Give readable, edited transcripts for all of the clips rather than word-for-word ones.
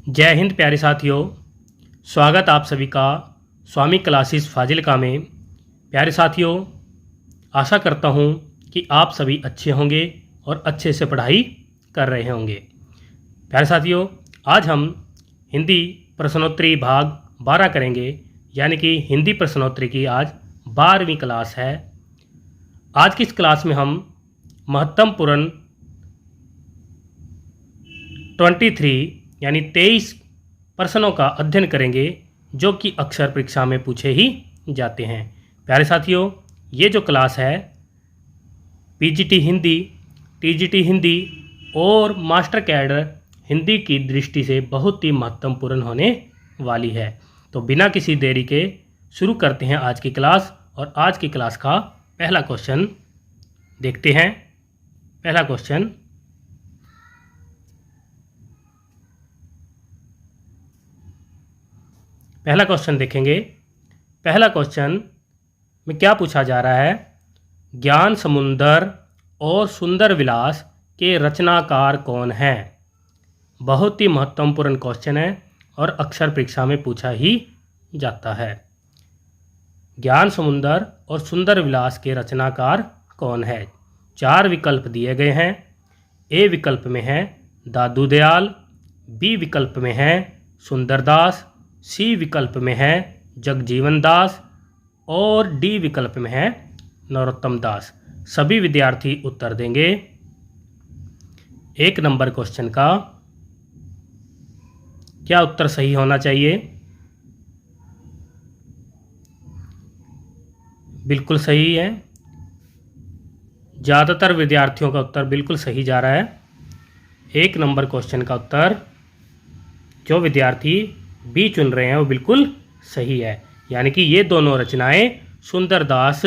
जय हिंद प्यारे साथियों, स्वागत आप सभी का स्वामी क्लासेस फाजिलका में। प्यारे साथियों, आशा करता हूँ कि आप सभी अच्छे होंगे और अच्छे से पढ़ाई कर रहे होंगे। प्यारे साथियों, आज हम हिंदी प्रश्नोत्तरी भाग 12 करेंगे, यानी कि हिंदी प्रश्नोत्तरी की आज 12वीं क्लास है। आज की इस क्लास में हम महत्वपूर्ण 23 यानी 23 प्रश्नों का अध्ययन करेंगे जो कि अक्सर परीक्षा में पूछे ही जाते हैं। प्यारे साथियों, ये जो क्लास है पीजीटी हिंदी, टीजीटी हिंदी और मास्टर कैडर हिंदी की दृष्टि से बहुत ही महत्वपूर्ण होने वाली है। तो बिना किसी देरी के शुरू करते हैं आज की क्लास। और आज की क्लास का पहला क्वेश्चन देखते हैं। पहला क्वेश्चन देखेंगे। पहला क्वेश्चन में क्या पूछा जा रहा है? ज्ञान समुंदर और सुंदर विलास के रचनाकार कौन हैं? बहुत ही महत्वपूर्ण क्वेश्चन है और अक्सर परीक्षा में पूछा ही जाता है। ज्ञान समुंदर और सुंदर विलास के रचनाकार कौन है? 4 विकल्प दिए गए हैं। ए विकल्प में है दादू दयाल, बी विकल्प में है सुंदरदास, सी विकल्प में है जगजीवन दास और डी विकल्प में है नरोत्तम दास। सभी विद्यार्थी उत्तर देंगे। 1 नंबर क्वेश्चन का क्या उत्तर सही होना चाहिए? बिल्कुल सही है। ज़्यादातर विद्यार्थियों का उत्तर बिल्कुल सही जा रहा है। 1 नंबर क्वेश्चन का उत्तर जो विद्यार्थी बी चुन रहे हैं वो बिल्कुल सही है, यानी कि ये दोनों रचनाएं सुंदरदास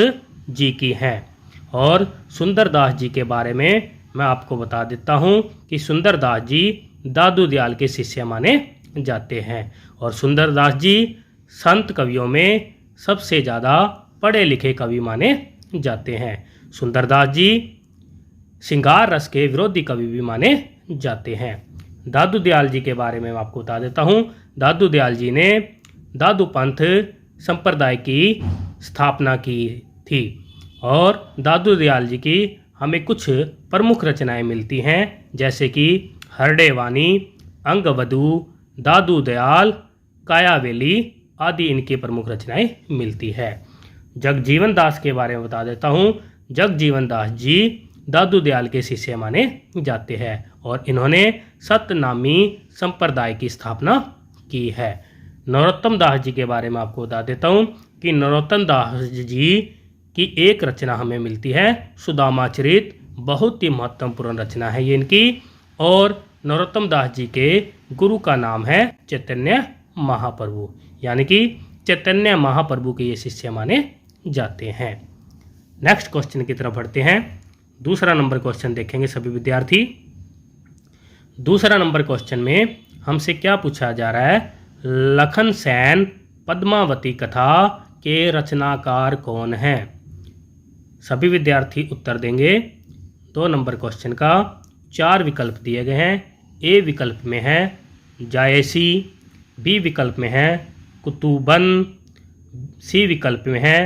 जी की हैं। और सुंदरदास जी के बारे में मैं आपको बता देता हूँ कि सुंदरदास जी दादू दयाल के शिष्य माने जाते हैं। और सुंदरदास जी संत कवियों में सबसे ज़्यादा पढ़े लिखे कवि माने जाते हैं। सुंदरदास जी श्रृंगार रस के विरोधी कवि भी माने जाते हैं। दादू दयाल जी के बारे में मैं आपको बता देता हूँ। दादू दयाल जी ने दादू पंथ संप्रदाय की स्थापना की थी। और दादू दयाल जी की हमें कुछ प्रमुख रचनाएं मिलती हैं, जैसे कि हरडे वाणी, अंगवधू, दादू दयाल, कायावेली आदि इनकी प्रमुख रचनाएं मिलती है। जगजीवन दास के बारे में बता देता हूँ। जगजीवन दास जी दादू दयाल के शिष्य माने जाते हैं और इन्होंने सतनामी संप्रदाय की स्थापना की है। नरोत्तम दास जी के बारे में आपको बता देता हूँ कि नरोत्तम दास जी की एक रचना हमें मिलती है सुदामाचरित। बहुत ही महत्वपूर्ण रचना है ये इनकी। और नरोत्तम दास जी के गुरु का नाम है चैतन्य महाप्रभु, यानी कि चैतन्य महाप्रभु के ये शिष्य माने जाते हैं। नेक्स्ट क्वेश्चन की तरफ बढ़ते हैं। दूसरा नंबर क्वेश्चन देखेंगे सभी विद्यार्थी। दूसरा नंबर क्वेश्चन में हमसे क्या पूछा जा रहा है? लखन सेन पद्मावती कथा के रचनाकार कौन हैं? सभी विद्यार्थी उत्तर देंगे। 2 नंबर क्वेश्चन का 4 विकल्प दिए गए हैं। ए विकल्प में है जायसी, बी विकल्प में है कुतुबन, सी विकल्प में है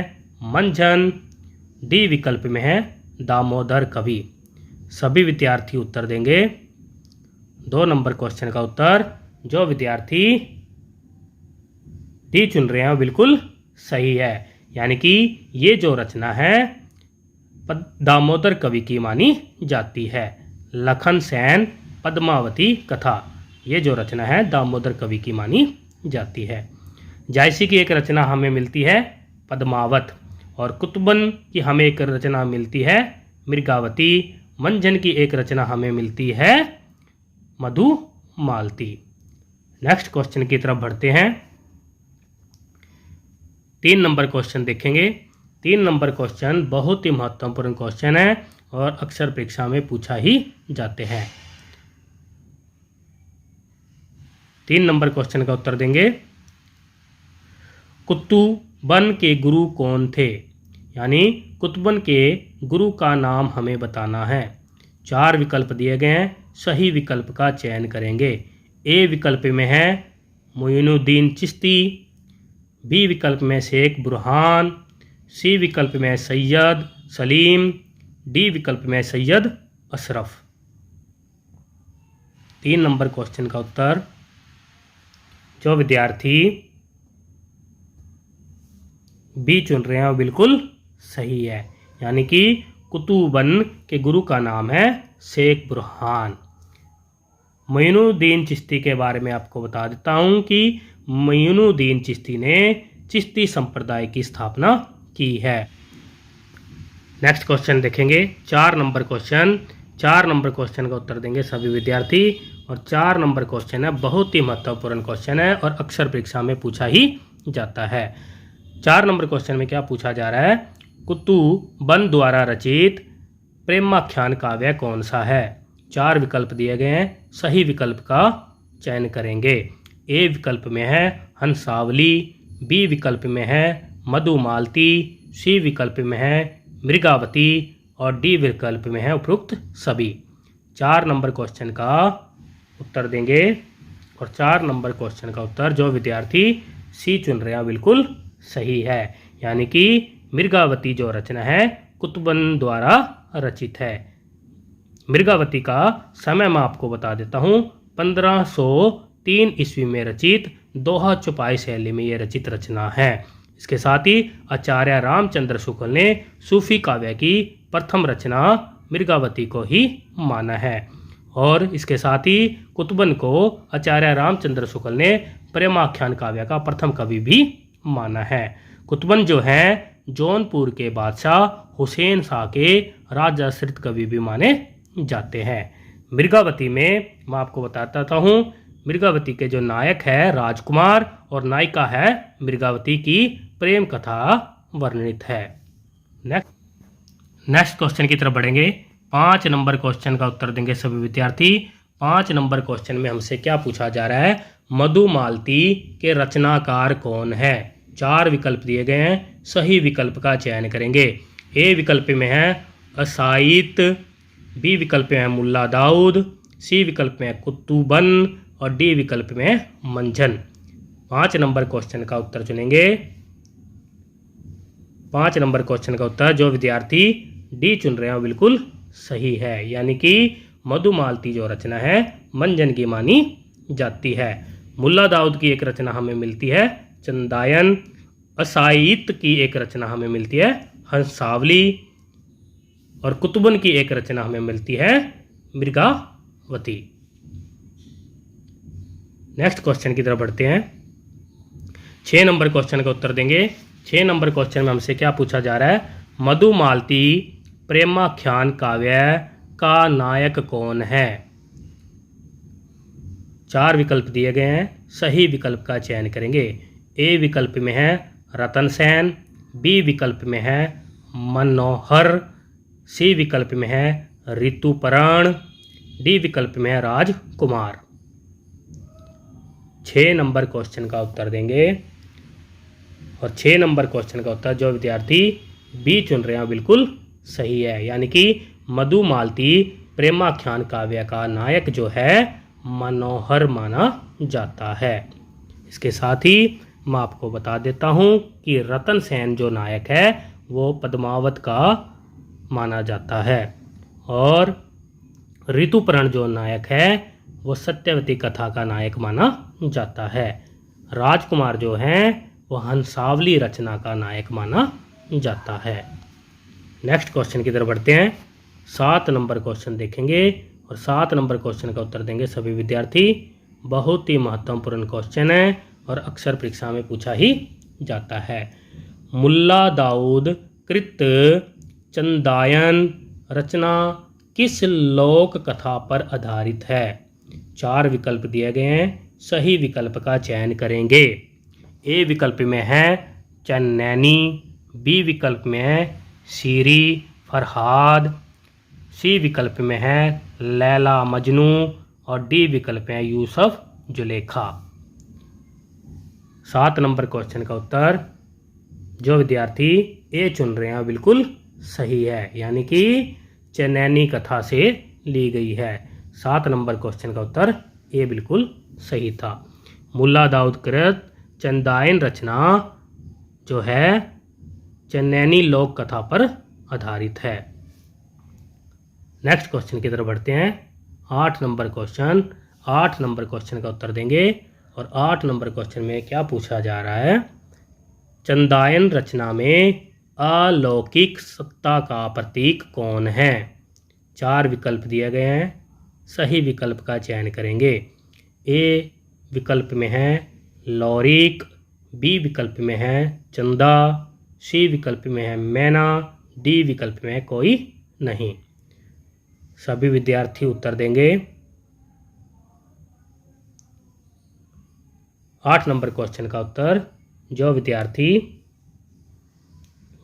मंझन, डी विकल्प में है दामोदर कवि। सभी विद्यार्थी उत्तर देंगे। 2 नंबर क्वेश्चन का उत्तर जो विद्यार्थी डी चुन रहे हैं वो बिल्कुल सही है, यानी कि ये जो रचना है दामोदर कवि की मानी जाती है। लखन सेन पद्मावती कथा, ये जो रचना है दामोदर कवि की मानी जाती है। जायसी की एक रचना हमें मिलती है पद्मावत और कुतुबन की हमें एक रचना मिलती है मृगावती। मंझन की एक रचना हमें मिलती है मधुमालती। नेक्स्ट क्वेश्चन की तरफ बढ़ते हैं। 3 नंबर क्वेश्चन देखेंगे। 3 नंबर क्वेश्चन बहुत ही महत्वपूर्ण क्वेश्चन है और अक्सर परीक्षा में पूछा ही जाते हैं। 3 नंबर क्वेश्चन का उत्तर देंगे। कुतुबन के गुरु कौन थे? यानी कुतुबन के गुरु का नाम हमें बताना है। 4 विकल्प दिए गए हैं, सही विकल्प का चयन करेंगे। ए विकल्प में है मोइनुद्दीन चिश्ती, बी विकल्प में शेख बुरहान, सी विकल्प में सैयद सलीम, डी विकल्प में सैयद अशरफ। 3 नंबर क्वेश्चन का उत्तर जो विद्यार्थी बी चुन रहे हैं वो बिल्कुल सही है, यानी कि कुतुबन के गुरु का नाम है शेख बुरहान। मोइनुद्दीन चिश्ती के बारे में आपको बता देता हूँ कि मोइनुद्दीन चिश्ती ने चिश्ती संप्रदाय की स्थापना की है। नेक्स्ट क्वेश्चन देखेंगे 4 नंबर क्वेश्चन। 4 नंबर क्वेश्चन का उत्तर देंगे सभी विद्यार्थी, और 4 नंबर क्वेश्चन है बहुत ही महत्वपूर्ण क्वेश्चन है और अक्सर परीक्षा में पूछा ही जाता है। 4 नंबर क्वेश्चन में क्या पूछा जा रहा है, कुतुबन द्वारा रचित प्रेमाख्यान काव्य कौन सा है। 4 विकल्प दिए गए हैं, सही विकल्प का चयन करेंगे। ए विकल्प में है हंसावली, बी विकल्प में है मधुमालती, सी विकल्प में है मृगावती और डी विकल्प में है उपरोक्त सभी। 4 नंबर क्वेश्चन का उत्तर देंगे, और 4 नंबर क्वेश्चन का उत्तर जो विद्यार्थी सी चुन रहे हैं बिल्कुल सही है, यानी कि मृगावती जो रचना है कुतुबन द्वारा रचित है। मृगावती का समय मैं आपको बता देता हूँ, 1503 ईस्वी में रचित दोहा चौपाई शैली में ये रचित रचना है। इसके साथ ही आचार्य रामचंद्र शुक्ल ने सूफी काव्य की प्रथम रचना मृगावती को ही माना है, और इसके साथ ही कुतुबन को आचार्य रामचंद्र शुक्ल ने प्रेमाख्यान काव्य का प्रथम कवि भी माना है। कुतुबन जो है जौनपुर के बादशाह हुसैन शाह के राजाश्रित कवि भी माने जाते हैं। मृगावती में मैं आपको बताता हूँ, मृगावती के जो नायक है राजकुमार और नायिका है मृगावती की प्रेम कथा वर्णित है। नेक्स्ट क्वेश्चन की तरफ बढ़ेंगे। 5 नंबर क्वेश्चन का उत्तर देंगे सभी विद्यार्थी। 5 नंबर क्वेश्चन में हमसे क्या पूछा जा रहा है, मधुमालती के रचनाकार कौन है। 4 विकल्प दिए गए हैं, सही विकल्प का चयन करेंगे। ए विकल्प में है असाइत, बी विकल्प में है मुल्ला दाऊद, सी विकल्प में है कुतुबन और डी विकल्प में है मंझन। 5 नंबर क्वेश्चन का उत्तर चुनेंगे। 5 नंबर क्वेश्चन का उत्तर जो विद्यार्थी डी चुन रहे हैं बिल्कुल सही है, यानी कि मधुमालती जो रचना है मंजन की मानी जाती है। मुल्ला दाऊद की एक रचना हमें मिलती है चंदायन, असाइत की एक रचना हमें मिलती है हंसावली, और कुतुबन की एक रचना हमें मिलती है मृगावती। नेक्स्ट क्वेश्चन की तरफ बढ़ते हैं। 6 नंबर क्वेश्चन का उत्तर देंगे। 6 नंबर क्वेश्चन में हमसे क्या पूछा जा रहा है, मधुमालती प्रेमाख्यान काव्य का नायक कौन है। 4 विकल्प दिए गए हैं, सही विकल्प का चयन करेंगे। ए विकल्प में है रतन सेन, बी विकल्प में है मनोहर, सी विकल्प में है ऋतुपर्ण, डी विकल्प में है राजकुमार। 6 नंबर क्वेश्चन का उत्तर देंगे, और 6 नंबर क्वेश्चन का उत्तर जो विद्यार्थी बी चुन रहे हैं बिल्कुल सही है, यानी कि मधुमालती प्रेमाख्यान काव्य का नायक जो है मनोहर माना जाता है। इसके साथ ही मैं आपको बता देता हूँ कि रतन सेन जो नायक है वो पद्मावत का माना जाता है, और ऋतुपर्ण जो नायक है वो सत्यवती कथा का नायक माना जाता है। राजकुमार जो हैं वो हंसावली रचना का नायक माना जाता है। नेक्स्ट क्वेश्चन की तरफ बढ़ते हैं। 7 नंबर क्वेश्चन देखेंगे, और 7 नंबर क्वेश्चन का उत्तर देंगे सभी विद्यार्थी। बहुत ही महत्वपूर्ण क्वेश्चन है और अक्सर परीक्षा में पूछा ही जाता है। मुल्ला दाऊद कृत चंदायन रचना किस लोक कथा पर आधारित है। 4 विकल्प दिए गए हैं, सही विकल्प का चयन करेंगे। ए विकल्प में है चन्नैनी, बी विकल्प में है शीरी फरहाद, सी विकल्प में है लैला मजनू और डी विकल्प में है यूसुफ जुलेखा। 7 नंबर क्वेश्चन का उत्तर जो विद्यार्थी ए चुन रहे हैं बिल्कुल सही है, यानी कि चन्नैनी कथा से ली गई है। 7 नंबर क्वेश्चन का उत्तर ये बिल्कुल सही था। मुल्ला दाऊद कृत चंदायन रचना जो है चन्नैनी लोक कथा पर आधारित है। नेक्स्ट क्वेश्चन की तरफ बढ़ते हैं। 8 नंबर क्वेश्चन। 8 नंबर क्वेश्चन का उत्तर देंगे और 8 नंबर क्वेश्चन में क्या पूछा जा रहा है, चंदायन रचना में अलौकिक सत्ता का प्रतीक कौन है। 4 विकल्प दिए गए हैं, सही विकल्प का चयन करेंगे। ए विकल्प में है लौरिक, बी विकल्प में है चंदा, सी विकल्प में है मैना, डी विकल्प में है कोई नहीं। सभी विद्यार्थी उत्तर देंगे। 8 नंबर क्वेश्चन का उत्तर जो विद्यार्थी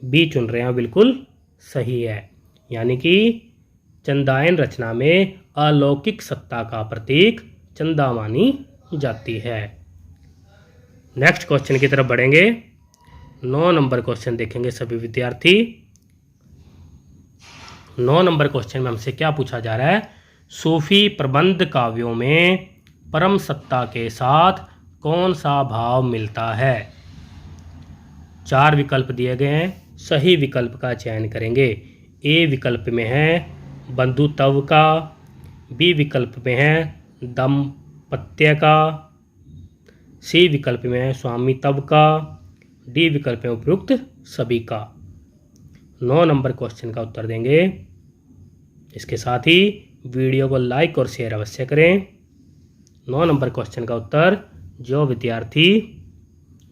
बी चुन रहे हैं बिल्कुल सही है, यानी कि चंदायन रचना में अलौकिक सत्ता का प्रतीक चंदा मानी जाती है। नेक्स्ट क्वेश्चन की तरफ बढ़ेंगे। 9 नंबर क्वेश्चन देखेंगे सभी विद्यार्थी। 9 नंबर क्वेश्चन में हमसे क्या पूछा जा रहा है, सूफी प्रबंध काव्यों में परम सत्ता के साथ कौन सा भाव मिलता है। 4 विकल्प दिए गए हैं, सही विकल्प का चयन करेंगे। ए विकल्प में है बंधुत्व का, बी विकल्प में है दाम्पत्य का, सी विकल्प में है स्वामित्व का, डी विकल्प में उपयुक्त सभी का। 9 नंबर क्वेश्चन का उत्तर देंगे। इसके साथ ही वीडियो को लाइक और शेयर अवश्य करें। 9 नंबर क्वेश्चन का उत्तर जो विद्यार्थी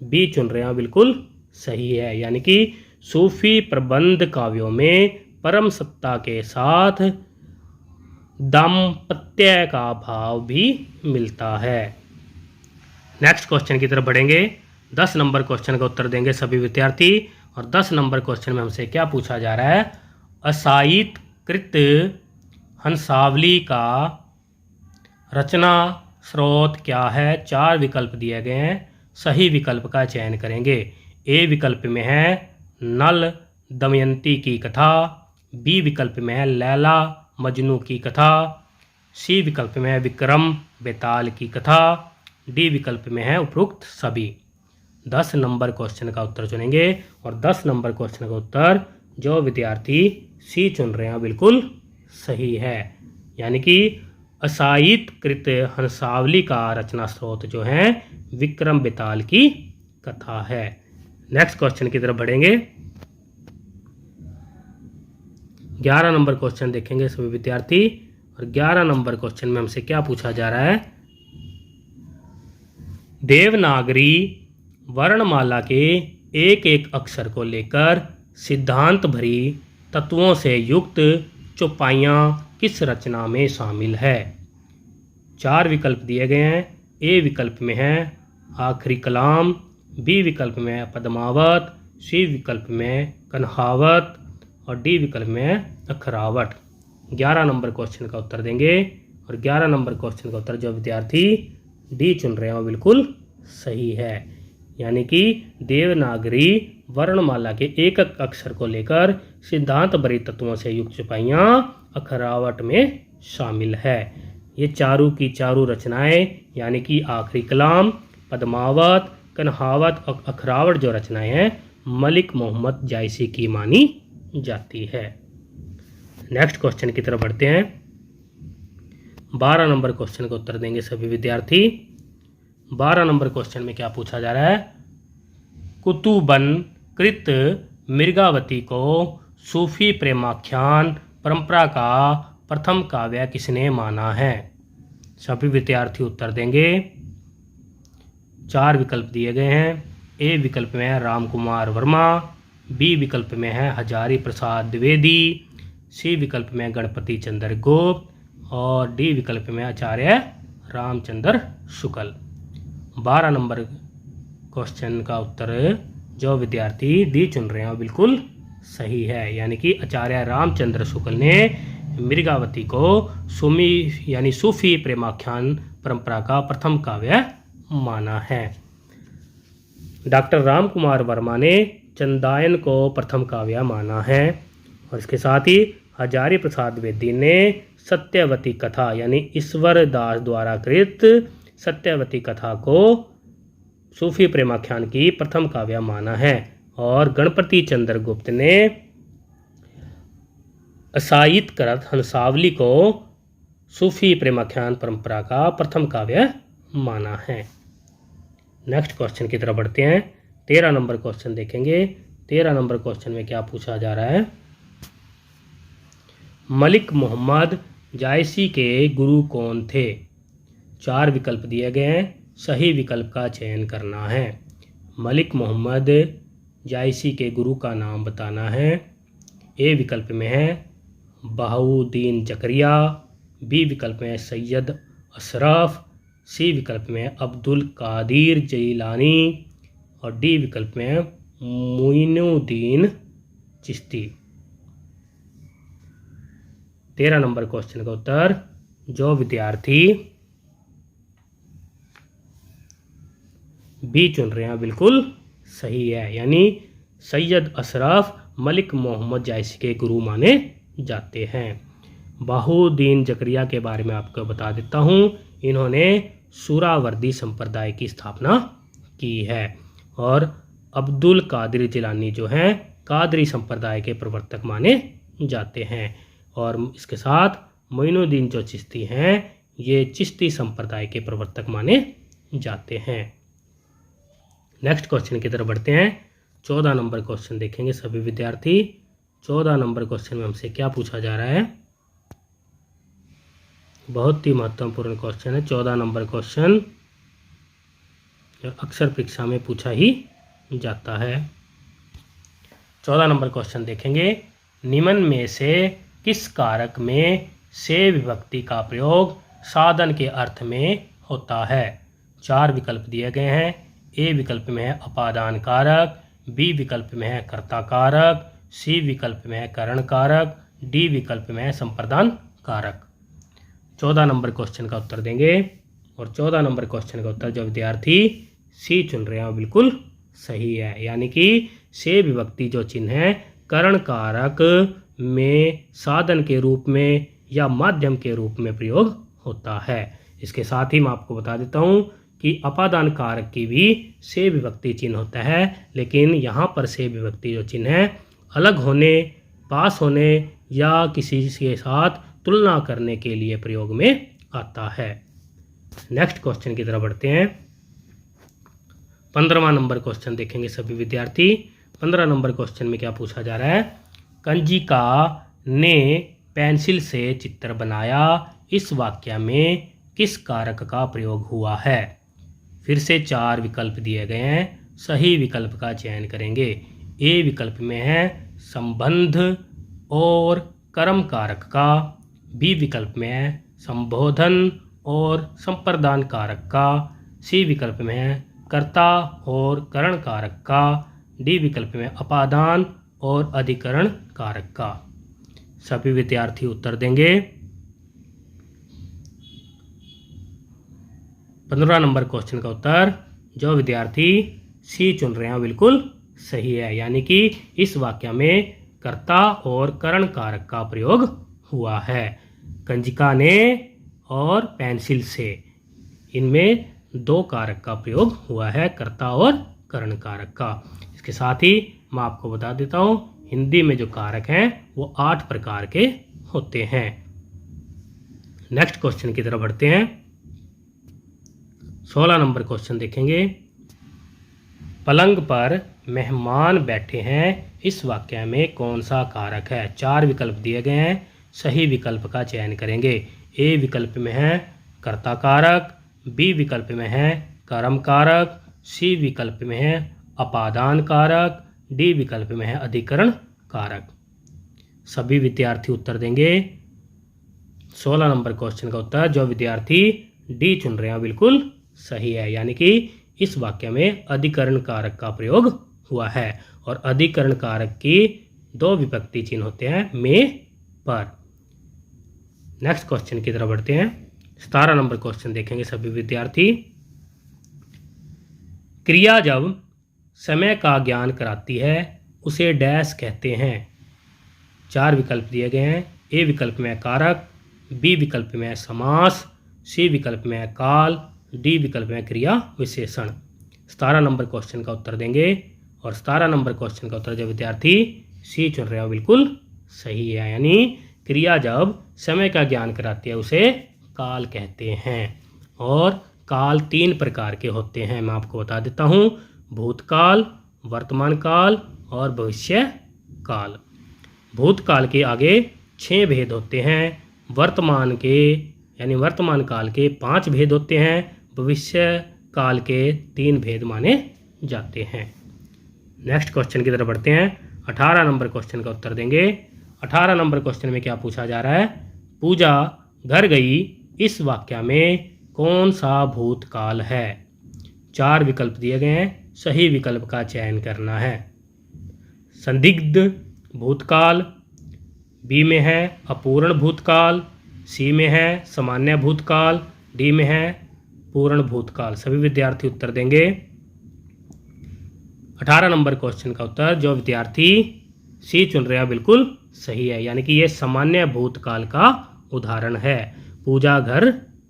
बी चुन रहे हैं बिल्कुल सही है, यानी कि सूफी प्रबंध काव्यों में परम सत्ता के साथ दाम्पत्य का भाव भी मिलता है। नेक्स्ट क्वेश्चन की तरफ बढ़ेंगे। 10 नंबर क्वेश्चन का उत्तर देंगे सभी विद्यार्थी और 10 नंबर क्वेश्चन में हमसे क्या पूछा जा रहा है, असाहित्यकृत हंसावली का रचना स्रोत क्या है। 4 विकल्प दिए गए हैं, सही विकल्प का चयन करेंगे। ए विकल्प में है नल दमयंती की कथा, बी विकल्प में है लैला मजनू की कथा, सी विकल्प में है विक्रम बेताल की कथा, डी विकल्प में है उपरोक्त सभी। 10 नंबर क्वेश्चन का उत्तर चुनेंगे और 10 नंबर क्वेश्चन का उत्तर जो विद्यार्थी सी चुन रहे हैं बिल्कुल सही है, यानी कि असाहित्यकृत हंसावली का रचना स्रोत जो है विक्रम बेताल की कथा है। नेक्स्ट क्वेश्चन की तरफ बढ़ेंगे। 11 नंबर क्वेश्चन देखेंगे सभी विद्यार्थी और 11 नंबर क्वेश्चन में हमसे क्या पूछा जा रहा है, देवनागरी वर्णमाला के एक एक अक्षर को लेकर सिद्धांत भरी तत्वों से युक्त चौपाइयाँ किस रचना में शामिल है। 4 विकल्प दिए गए हैं। ए विकल्प में है आखिरी कलाम, बी विकल्प में है पद्मावत, सी विकल्प में कन्हावत और डी विकल्प में है अखरावट। 11 नंबर क्वेश्चन का उत्तर देंगे और 11 नंबर क्वेश्चन का उत्तर जो विद्यार्थी डी चुन रहे हैं वो बिल्कुल सही है, यानी कि देवनागरी वर्णमाला के एक एक अक्षर को लेकर सिद्धांत भरी तत्वों से युक्त चौपाइयाँ अखरावट में शामिल है। ये चारों की चारों रचनाएं यानी कि आखिरी कलाम, पद्मावत, कन्हावत और अखरावट जो रचनाएं हैं मलिक मोहम्मद जायसी की मानी जाती है। नेक्स्ट क्वेश्चन की तरफ बढ़ते हैं। 12 नंबर क्वेश्चन का उत्तर देंगे सभी विद्यार्थी। 12 नंबर क्वेश्चन में क्या पूछा जा रहा है, कुतुबन कृत मृगावती को सूफी प्रेमाख्यान परंपरा का प्रथम काव्य किसने माना है। सभी विद्यार्थी उत्तर देंगे। 4 विकल्प दिए गए हैं। ए विकल्प में है राम कुमार वर्मा, बी विकल्प में है हजारी प्रसाद द्विवेदी, सी विकल्प में गणपति चंद्र गुप्त और डी विकल्प में आचार्य रामचंद्र शुक्ल। 12 नंबर क्वेश्चन का उत्तर जो विद्यार्थी डी चुन रहे हैं बिल्कुल सही है, यानी कि आचार्य रामचंद्र शुक्ल ने मृगावती को सूफी प्रेमाख्यान परंपरा का प्रथम काव्य माना है। डॉक्टर राम कुमार वर्मा ने चंदायन को प्रथम काव्य माना है और इसके साथ ही हजारी प्रसाद द्विवेदी ने सत्यवती कथा यानी ईश्वर दास द्वारा कृत सत्यवती कथा को सूफी प्रेमाख्यान की प्रथम काव्य माना है, और गणपति चंद्र गुप्त ने असायित करत हंसावली को सूफी प्रेमाख्यान परंपरा का प्रथम काव्य माना है। नेक्स्ट क्वेश्चन की तरफ बढ़ते हैं। 13 नंबर क्वेश्चन देखेंगे। 13 नंबर क्वेश्चन में क्या पूछा जा रहा है? मलिक मोहम्मद जायसी के गुरु कौन थे? 4 विकल्प दिए गए हैं, सही विकल्प का चयन करना है। मलिक मोहम्मद जायसी के गुरु का नाम बताना है। ए विकल्प में है बहाउद्दीन जकरिया, बी विकल्प में सैयद अशरफ, सी विकल्प में अब्दुल कादिर जैलानी और डी विकल्प में मोइनुद्दीन चिश्ती। 13 नंबर क्वेश्चन का उत्तर जो विद्यार्थी बी चुन रहे हैं बिल्कुल सही है, यानी सैयद अशरफ मलिक मोहम्मद जायसी के गुरु माने जाते हैं। बहाउद्दीन जकरिया के बारे में आपको बता देता हूँ, इन्होंने सुहरावर्दी संप्रदाय की स्थापना की है, और अब्दुल कादिर जिलानी जो हैं कादरी संप्रदाय के प्रवर्तक माने जाते हैं, और इसके साथ मोइनुद्दीन जो चिश्ती हैं ये चिश्ती संप्रदाय के प्रवर्तक माने जाते हैं। नेक्स्ट क्वेश्चन की तरफ बढ़ते हैं। 14 नंबर क्वेश्चन देखेंगे सभी विद्यार्थी। 14 नंबर क्वेश्चन में हमसे क्या पूछा जा रहा है? बहुत ही महत्वपूर्ण क्वेश्चन है 14 नंबर क्वेश्चन, जो अक्सर परीक्षा में पूछा ही जाता है। 14 नंबर क्वेश्चन देखेंगे। निम्न में से किस कारक में से विभक्ति का प्रयोग साधन के अर्थ में होता है? 4 विकल्प दिए गए हैं। ए विकल्प में है अपादान कारक, बी विकल्प में है कर्ता कारक, सी विकल्प में है करण कारक, डी विकल्प में है संप्रदान कारक। 14 नंबर क्वेश्चन का उत्तर देंगे, और 14 नंबर क्वेश्चन का उत्तर जो विद्यार्थी सी चुन रहे हैं बिल्कुल सही है, यानी कि से विभक्ति जो चिन्ह है करण कारक में साधन के रूप में या माध्यम के रूप में प्रयोग होता है। इसके साथ ही मैं आपको बता देता हूँ कि अपादान कारक की भी से विभक्ति चिन्ह होता है, लेकिन यहाँ पर से विभक्ति जो चिन्ह है अलग होने, पास होने या किसी के साथ तुलना करने के लिए प्रयोग में आता है। नेक्स्ट क्वेश्चन की तरफ बढ़ते हैं। 15वां नंबर क्वेश्चन देखेंगे सभी विद्यार्थी। 15 नंबर क्वेश्चन में क्या पूछा जा रहा है? कंजिका ने पेंसिल से चित्र बनाया, इस वाक्य में किस कारक का प्रयोग हुआ है? फिर से 4 विकल्प दिए गए हैं, सही विकल्प का चयन करेंगे। ए विकल्प में है संबंध और कर्म कारक का, बी विकल्प में है संबोधन और संप्रदान कारक का, सी विकल्प में है कर्ता और करण कारक का, डी विकल्प में अपादान और अधिकरण कारक का। सभी विद्यार्थी उत्तर देंगे। 15 नंबर क्वेश्चन का उत्तर जो विद्यार्थी सी चुन रहे हैं बिल्कुल सही है, यानी कि इस वाक्य में कर्ता और करण कारक का प्रयोग हुआ है। कंजिका ने और पेंसिल से, इनमें 2 कारक का प्रयोग हुआ है, कर्ता और करण कारक का। इसके साथ ही मैं आपको बता देता हूँ हिंदी में जो कारक हैं वो 8 प्रकार के होते हैं। नेक्स्ट क्वेश्चन की तरफ बढ़ते हैं। 16 नंबर क्वेश्चन देखेंगे। पलंग पर मेहमान बैठे हैं, इस वाक्य में कौन सा कारक है? 4 विकल्प दिए गए हैं, सही विकल्प का चयन करेंगे। ए विकल्प में है कर्ता कारक, बी विकल्प में है कर्म कारक, सी विकल्प में है अपादान कारक, डी विकल्प में है अधिकरण कारक। सभी विद्यार्थी उत्तर देंगे। 16 नंबर क्वेश्चन का उत्तर जो विद्यार्थी डी चुन रहे हैं बिल्कुल सही है, यानी कि इस वाक्य में अधिकरण कारक का प्रयोग हुआ है, और अधिकरण कारक की 2 विभक्ति चिन्ह होते हैं में, पर। नेक्स्ट क्वेश्चन की तरफ बढ़ते हैं। 17 नंबर क्वेश्चन देखेंगे सभी विद्यार्थी। क्रिया जब समय का ज्ञान कराती है उसे डैश कहते हैं। 4 विकल्प दिए गए हैं। ए विकल्प में है कारक, बी विकल्प में है समास, सी विकल्प में है काल, डी विकल्प में क्रिया विशेषण। 17 नंबर क्वेश्चन का उत्तर देंगे और 17 नंबर क्वेश्चन का उत्तर जो विद्यार्थी सी चुन रहे हो बिल्कुल सही है, यानी क्रिया जब समय का ज्ञान कराती है उसे काल कहते हैं। और काल 3 प्रकार के होते हैं, मैं आपको बता देता हूँ। भूतकाल, वर्तमान काल और भविष्य काल। भूतकाल के आगे 6 भेद होते हैं, वर्तमान के यानी वर्तमान काल के 5 भेद होते हैं, भविष्य काल के 3 भेद माने जाते हैं। नेक्स्ट क्वेश्चन की तरफ बढ़ते हैं। 18 नंबर क्वेश्चन का उत्तर देंगे। 18 नंबर क्वेश्चन में क्या पूछा जा रहा है? पूजा घर गई, इस वाक्य में कौन सा भूतकाल है? 4 विकल्प दिए गए हैं, सही विकल्प का चयन करना है। संदिग्ध भूतकाल, बी में है अपूर्ण भूतकाल, सी में है सामान्य भूतकाल, डी में है पूर्ण भूतकाल। सभी विद्यार्थी उत्तर देंगे। 18 नंबर क्वेश्चन का उत्तर जो विद्यार्थी सी चुन रहे हैं बिल्कुल सही है, यानी कि ये सामान्य भूतकाल का उदाहरण है। पूजा घर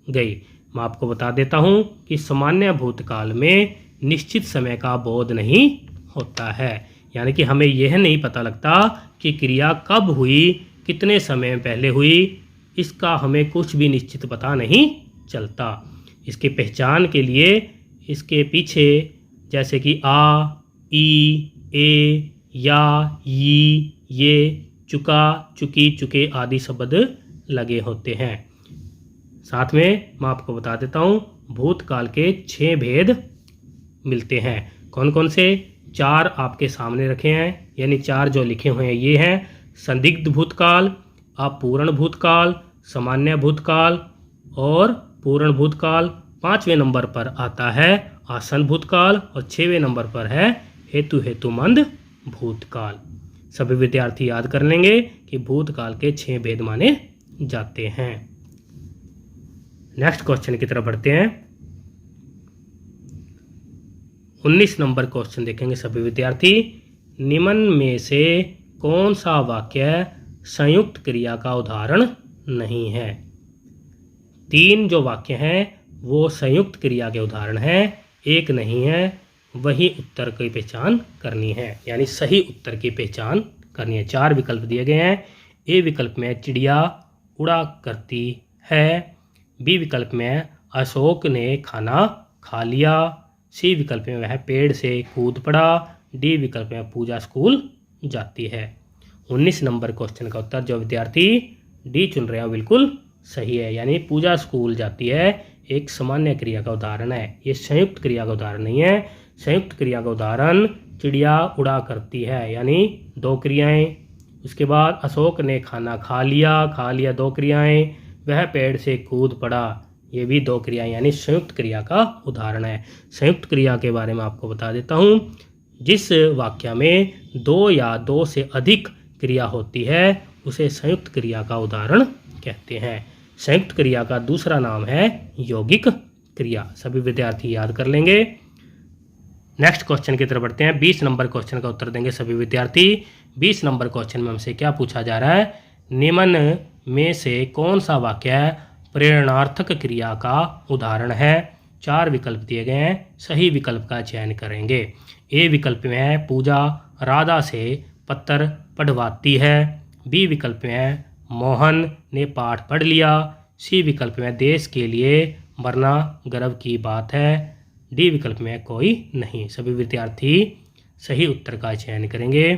गई। मैं आपको बता देता हूँ कि सामान्य भूतकाल में निश्चित समय का बोध नहीं होता है, यानी कि हमें यह नहीं पता लगता कि क्रिया कब हुई, कितने समय पहले हुई, इसका हमें कुछ भी निश्चित पता नहीं चलता। इसकी पहचान के लिए इसके पीछे जैसे कि आ, ई, ए, या, ई, ये, चुका, चुकी, चुके आदि शब्द लगे होते हैं। साथ में मैं आपको बता देता हूँ भूतकाल के 6 भेद मिलते हैं। कौन कौन से? 4 आपके सामने रखे हैं, यानी 4 जो लिखे हुए हैं ये हैं संदिग्ध भूतकाल, अपूर्ण भूतकाल, सामान्य भूतकाल और पूर्ण भूतकाल। 5वें नंबर पर आता है आसन भूतकाल और 6वें नंबर पर है हेतुमंद भूतकाल। सभी विद्यार्थी याद कर लेंगे कि भूतकाल के 6 भेद माने जाते हैं। नेक्स्ट क्वेश्चन की तरफ बढ़ते हैं। 19 नंबर क्वेश्चन देखेंगे सभी विद्यार्थी। निम्न में से कौन सा वाक्य संयुक्त क्रिया का उदाहरण नहीं है? 3 जो वाक्य हैं वो संयुक्त क्रिया के उदाहरण हैं, एक नहीं है। वही उत्तर की पहचान करनी है, यानी सही उत्तर की पहचान करनी है। 4 विकल्प दिए गए हैं। ए विकल्प में चिड़िया उड़ा करती है, बी विकल्प में अशोक ने खाना खा लिया, सी विकल्प में वह पेड़ से कूद पड़ा, डी विकल्प में पूजा स्कूल जाती है। 19 नंबर क्वेश्चन का उत्तर जो विद्यार्थी डी चुन रहे हैं बिल्कुल सही है, यानी पूजा स्कूल जाती है एक सामान्य क्रिया का उदाहरण है, ये संयुक्त क्रिया का उदाहरण नहीं है। संयुक्त क्रिया का उदाहरण चिड़िया उड़ा करती है, यानी 2 क्रियाएं। उसके बाद अशोक ने खाना खा लिया 2 क्रियाएं। वह पेड़ से कूद पड़ा, ये भी 2 क्रियाएं, यानी संयुक्त क्रिया का उदाहरण है। संयुक्त क्रिया के बारे में आपको बता देता हूँ। जिस वाक्य में 2 या 2 से अधिक क्रिया होती है उसे संयुक्त क्रिया का उदाहरण कहते हैं। संयुक्त क्रिया का दूसरा नाम है यौगिक क्रिया। सभी विद्यार्थी याद कर लेंगे। नेक्स्ट क्वेश्चन की तरफ बढ़ते हैं। 20 नंबर क्वेश्चन का उत्तर देंगे सभी विद्यार्थी। 20 नंबर क्वेश्चन में हमसे क्या पूछा जा रहा है? निम्न में से कौन सा वाक्य प्रेरणार्थक क्रिया का उदाहरण है? 4 विकल्प दिए गए हैं, सही विकल्प का चयन करेंगे। ए विकल्प में है पूजा राधा से पत्र पढ़वाती है, बी विकल्प में है मोहन ने पाठ पढ़ लिया, सी विकल्प में देश के लिए मरना गर्व की बात है, डी विकल्प में कोई नहीं। सभी विद्यार्थी सही उत्तर का चयन करेंगे।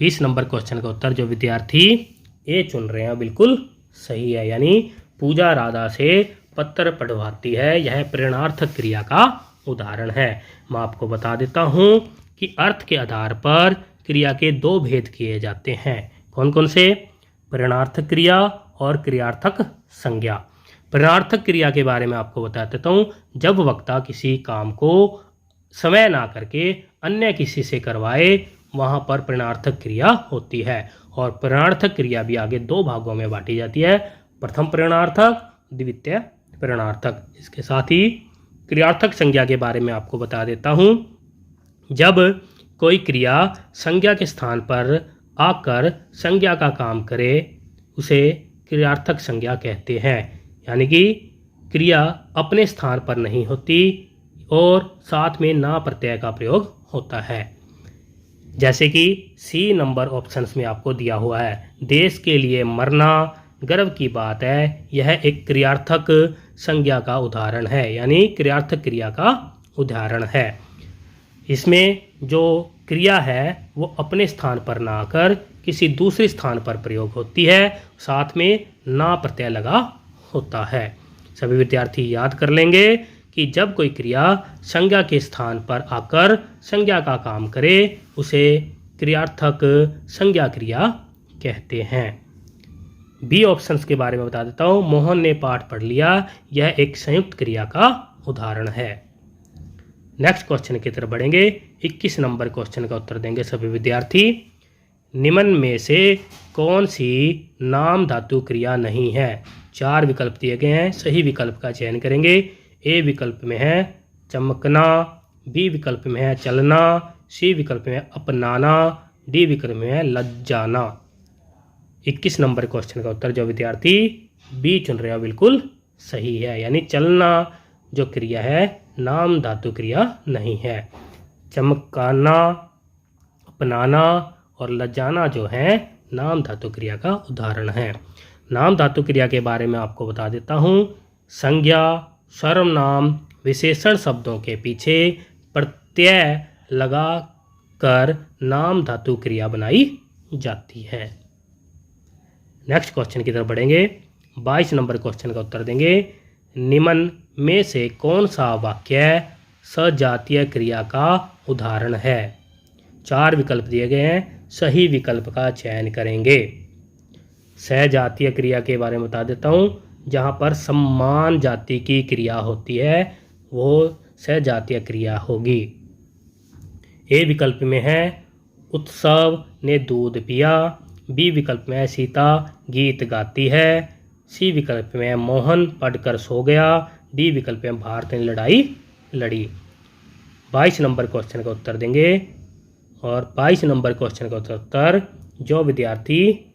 20 नंबर क्वेश्चन का उत्तर जो विद्यार्थी ए चुन रहे हैं बिल्कुल सही है, यानी पूजा राधा से पत्र पढ़वाती है, यह प्रेरणार्थक क्रिया का उदाहरण है। मैं आपको बता देता हूँ कि अर्थ के आधार पर क्रिया के 2 भेद किए जाते हैं। कौन कौन से? प्रेरणार्थक क्रिया और क्रियार्थक संज्ञा। प्रेरणार्थक क्रिया के बारे में आपको बता देता हूँ। जब वक्ता किसी काम को समय ना करके अन्य किसी से करवाए वहाँ पर प्रेरणार्थक क्रिया होती है। और प्रेरणार्थक क्रिया भी आगे 2 भागों में बांटी जाती है, प्रथम प्रेरणार्थक, द्वितीय प्रेरणार्थक। इसके साथ ही क्रियार्थक संज्ञा के बारे में आपको बता देता हूँ। जब कोई क्रिया संज्ञा के स्थान पर आकर संज्ञा का काम करे उसे क्रियार्थक संज्ञा कहते हैं। यानी कि क्रिया अपने स्थान पर नहीं होती और साथ में ना प्रत्यय का प्रयोग होता है। जैसे कि सी नंबर ऑप्शंस में आपको दिया हुआ है, देश के लिए मरना गर्व की बात है, यह एक क्रियार्थक संज्ञा का उदाहरण है, यानी क्रियार्थक क्रिया का उदाहरण है। इसमें जो क्रिया है वो अपने स्थान पर ना आकर किसी दूसरे स्थान पर प्रयोग होती है, साथ में ना प्रत्यय लगा होता है। सभी विद्यार्थी याद कर लेंगे कि जब कोई क्रिया संज्ञा के स्थान पर आकर संज्ञा का काम करे उसे क्रियार्थक संज्ञा क्रिया कहते हैं। बी ऑप्शंस के बारे में बता देता हूँ। मोहन ने पाठ पढ़ लिया, यह एक संयुक्त क्रिया का उदाहरण है। नेक्स्ट क्वेश्चन की तरफ बढ़ेंगे। 21 नंबर क्वेश्चन का उत्तर देंगे सभी विद्यार्थी। निम्न में से कौन सी नाम धातु क्रिया नहीं है? 4 विकल्प दिए गए हैं, सही विकल्प का चयन करेंगे। ए विकल्प में है चमकना, बी विकल्प में है चलना, सी विकल्प में है अपनाना, डी विकल्प में है लज्जाना। 21 नंबर क्वेश्चन का उत्तर जो विद्यार्थी बी चुन रहे हो बिल्कुल सही है, यानी चलना जो क्रिया है नाम धातु क्रिया नहीं है। चमकाना, अपनाना और लज्जाना जो है नाम धातु क्रिया का उदाहरण है। नाम धातु क्रिया के बारे में आपको बता देता हूँ। संज्ञा, सर्वनाम, विशेषण शब्दों के पीछे प्रत्यय लगा कर नाम धातु क्रिया बनाई जाती है। नेक्स्ट क्वेश्चन की तरफ बढ़ेंगे। 22 नंबर क्वेश्चन का उत्तर देंगे। निम्न में से कौन सा वाक्य सजातीय क्रिया का उदाहरण है? 4 विकल्प दिए गए हैं, सही विकल्प का चयन करेंगे। सजातीय क्रिया के बारे में बता देता हूँ। जहाँ पर समान जाति की क्रिया होती है वो सजातीय क्रिया होगी। ए विकल्प में है उत्सव ने दूध पिया, बी विकल्प में है सीता गीत गाती है, सी विकल्प में है मोहन पढ़कर सो गया, डी विकल्प में भारत ने लड़ाई लड़ी। 22 नंबर क्वेश्चन का उत्तर देंगे और 22 नंबर क्वेश्चन का उत्तर जो विद्यार्थी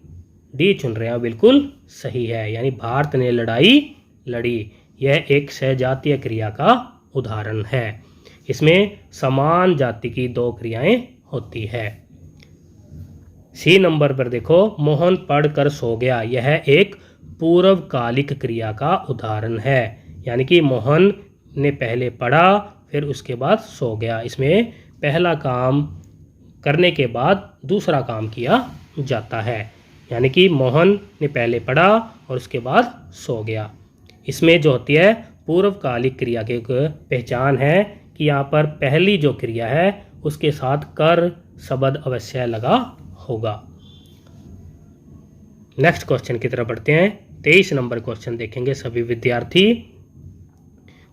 डी चुन रहे हैं बिल्कुल सही है, यानी भारत ने लड़ाई लड़ी। यह एक सजातीय क्रिया का उदाहरण है। इसमें समान जाति की 2 क्रियाएं होती है। सी नंबर पर देखो, मोहन पढ़कर सो गया, यह एक पूर्वकालिक क्रिया का उदाहरण है, यानी कि मोहन ने पहले पढ़ा फिर उसके बाद सो गया। इसमें पहला काम करने के बाद दूसरा काम किया जाता है, यानी कि मोहन ने पहले पढ़ा और उसके बाद सो गया। इसमें जो होती है पूर्वकालिक क्रिया की पहचान है कि यहाँ पर पहली जो क्रिया है उसके साथ कर शब्द अवश्य लगा होगा। नेक्स्ट क्वेश्चन की तरफ बढ़ते हैं। 23 नंबर क्वेश्चन देखेंगे सभी विद्यार्थी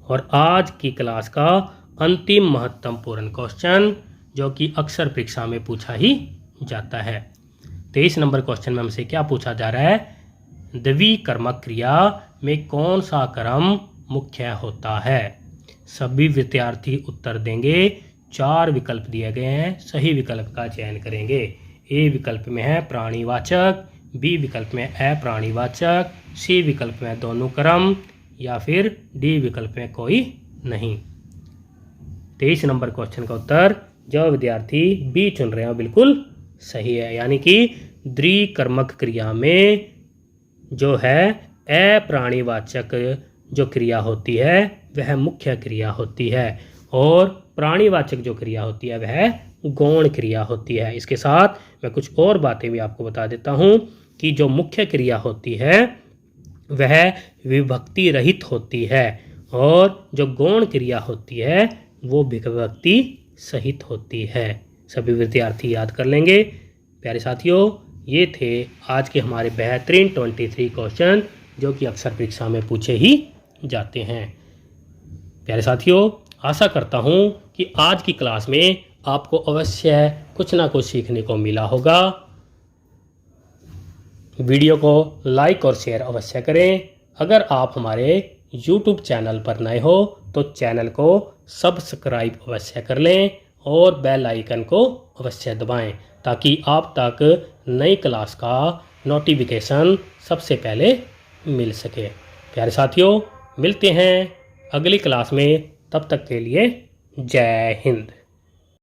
और आज की क्लास का अंतिम महत्वपूर्ण क्वेश्चन जो कि अक्सर परीक्षा में पूछा ही जाता है। 23 नंबर क्वेश्चन में हमसे क्या पूछा जा रहा है? द्विकर्मक क्रिया में कौन सा कर्म मुख्य होता है? सभी विद्यार्थी उत्तर देंगे। 4 विकल्प दिए गए हैं, सही विकल्प का चयन करेंगे। ए विकल्प में है प्राणीवाचक, बी विकल्प में अप्राणीवाचक, सी विकल्प में दोनों कर्म या फिर डी विकल्प में कोई नहीं। 23 नंबर क्वेश्चन का उत्तर जो विद्यार्थी बी चुन रहे हैं बिल्कुल सही है, यानी कि द्विकर्मक क्रिया में जो है अप्राणीवाचक जो क्रिया होती है वह मुख्य क्रिया होती है और प्राणीवाचक जो क्रिया होती है वह गौण क्रिया होती है। इसके साथ मैं कुछ और बातें भी आपको बता देता हूँ कि जो मुख्य क्रिया होती है वह विभक्ति रहित होती है और जो गौण क्रिया होती है वो विभक्ति सहित होती है। सभी विद्यार्थी याद कर लेंगे। प्यारे साथियों, ये थे आज के हमारे बेहतरीन 23 क्वेश्चन जो कि अक्सर परीक्षा में पूछे ही जाते हैं। प्यारे साथियों, आशा करता हूँ कि आज की क्लास में आपको अवश्य कुछ ना कुछ सीखने को मिला होगा। वीडियो को लाइक और शेयर अवश्य करें। अगर आप हमारे YouTube चैनल पर नए हो तो चैनल को सब्सक्राइब अवश्य कर लें और बेल आइकन को अवश्य दबाएं ताकि आप तक नई क्लास का नोटिफिकेशन सबसे पहले मिल सके। प्यारे साथियों, मिलते हैं अगली क्लास में, तब तक के लिए जय हिंद।